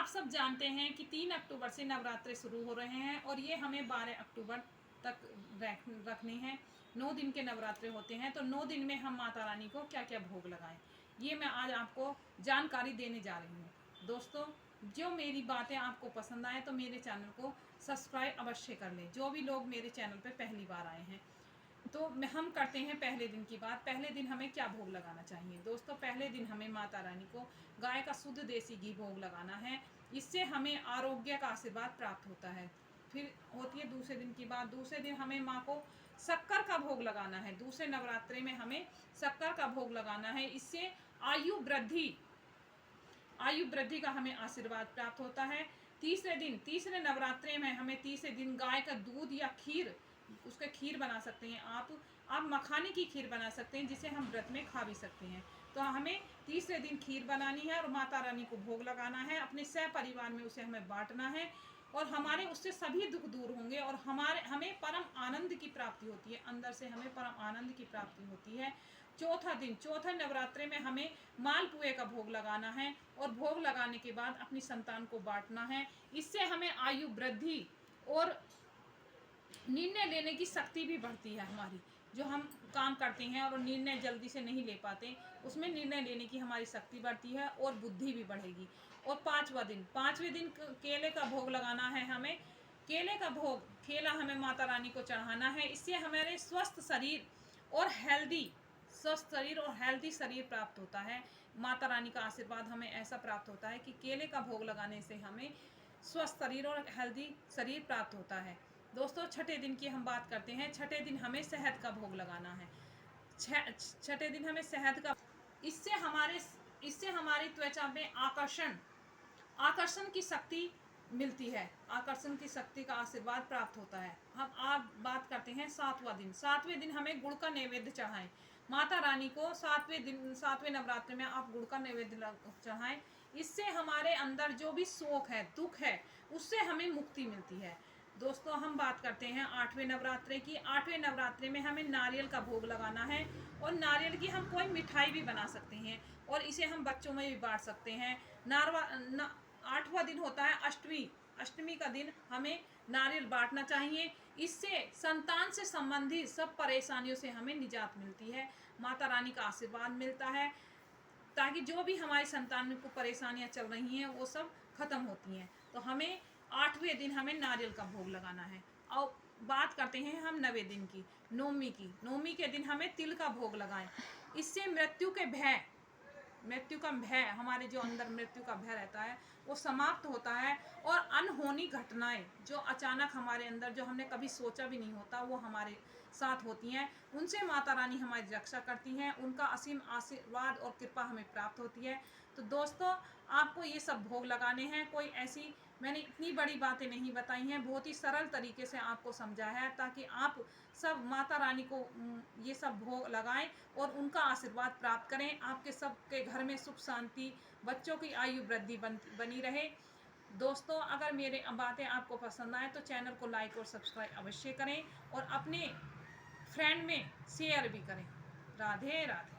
आप सब जानते हैं कि 3 अक्टूबर से नवरात्रे शुरू हो रहे हैं और ये हमें 12 अक्टूबर तक रखने हैं। 9 दिन के नवरात्रे होते हैं, तो 9 दिन में हम माता रानी को क्या क्या भोग लगाएं, ये मैं आज आपको जानकारी देने जा रही हूँ। दोस्तों, जो मेरी बातें आपको पसंद आए तो मेरे चैनल को सब्सक्राइब अवश्य कर लें। जो भी लोग मेरे चैनल पर पहली बार आए हैं, तो हम करते हैं पहले दिन की बात। पहले दिन हमें क्या भोग लगाना चाहिए? दोस्तों, पहले दिन हमें माता रानी को गाय का शुद्ध देसी घी भोग लगाना है। इससे हमें आरोग्य का आशीर्वाद प्राप्त होता है। फिर होती है दूसरे दिन की बात। दूसरे दिन हमें माँ को शक्कर का भोग लगाना है। दूसरे नवरात्रे में हमें शक्कर का भोग लगाना है। इससे आयु वृद्धि का हमें आशीर्वाद प्राप्त होता है। तीसरे नवरात्रे में हमें तीसरे दिन गाय का दूध या खीर, उसका खीर बना सकते हैं आप मखाने की खीर बना सकते हैं, जिसे हम व्रत में खा भी सकते हैं। तो हमें तीसरे दिन खीर बनानी है और माता रानी को भोग लगाना है। अपने सह परिवार में उसे हमें बांटना है और हमारे उससे सभी दुख दूर होंगे और हमें परम आनंद की प्राप्ति होती है। अंदर से हमें परम आनंद की प्राप्ति होती है। चौथा नवरात्रे में हमें मालपुए का भोग लगाना है और भोग लगाने के बाद अपनी संतान को बांटना है। इससे हमें आयु वृद्धि और निर्णय लेने की शक्ति भी बढ़ती है। हमारी जो हम काम करते हैं और निर्णय जल्दी से नहीं ले पाते, उसमें निर्णय लेने की हमारी शक्ति बढ़ती है और बुद्धि भी बढ़ेगी। और पाँचवें दिन केले का भोग लगाना है हमें। केले का भोग, केला हमें माता रानी को चढ़ाना है। इससे हमारे स्वस्थ शरीर और हेल्दी शरीर प्राप्त होता है। माता रानी का आशीर्वाद हमें ऐसा प्राप्त होता है कि केले का भोग लगाने से हमें स्वस्थ शरीर और हेल्दी शरीर प्राप्त होता है। दोस्तों, छठे दिन की हम बात करते हैं। छठे दिन हमें शहद का भोग लगाना है। छठे दिन हमें शहद का, इससे हमारी त्वचा में आकर्षण की शक्ति मिलती है। आकर्षण की शक्ति का आशीर्वाद प्राप्त होता है। हम आप बात करते हैं सातवें दिन हमें गुड़ का नैवेद्य चढ़ाएं माता रानी को। सातवें नवरात्र में आप गुड़ का नैवेद्य चढ़ाएं। इससे हमारे अंदर जो भी शोक है, दुख है, उससे हमें मुक्ति मिलती है। दोस्तों, हम बात करते हैं 8वें नवरात्रे की। 8वें नवरात्रे में हमें नारियल का भोग लगाना है और नारियल की हम कोई मिठाई भी बना सकते हैं और इसे हम बच्चों में भी बांट सकते हैं। 8वां दिन होता है अष्टमी का दिन हमें नारियल बांटना चाहिए। इससे संतान से संबंधित सब परेशानियों से हमें निजात मिलती है। माता रानी का आशीर्वाद मिलता है, ताकि जो भी हमारी संतान को परेशानियां चल रही हैं वो सब खत्म होती हैं। तो हमें 8वें दिन हमें नारियल का भोग लगाना है। और बात करते हैं हम 9वें दिन की, नौमी के दिन हमें तिल का भोग लगाएं। इससे मृत्यु का भय, हमारे जो अंदर मृत्यु का भय रहता है वो समाप्त होता है और अनहोनी घटनाएं जो अचानक हमारे अंदर, जो हमने कभी सोचा भी नहीं होता, वो हमारे साथ होती हैं, उनसे माता रानी हमारी रक्षा करती हैं। उनका असीम आशीर्वाद और कृपा हमें प्राप्त होती है। तो दोस्तों, आपको ये सब भोग लगाने हैं। कोई ऐसी मैंने इतनी बड़ी बातें नहीं बताई हैं, बहुत ही सरल तरीके से आपको समझाया है, ताकि आप सब माता रानी को ये सब भोग लगाएं और उनका आशीर्वाद प्राप्त करें। आपके सबके घर में सुख शांति, बच्चों की आयु वृद्धि बनी रहे। दोस्तों, अगर मेरे बातें आपको पसंद आए तो चैनल को लाइक और सब्सक्राइब अवश्य करें और अपने फ्रेंड में शेयर भी करें। राधे राधे।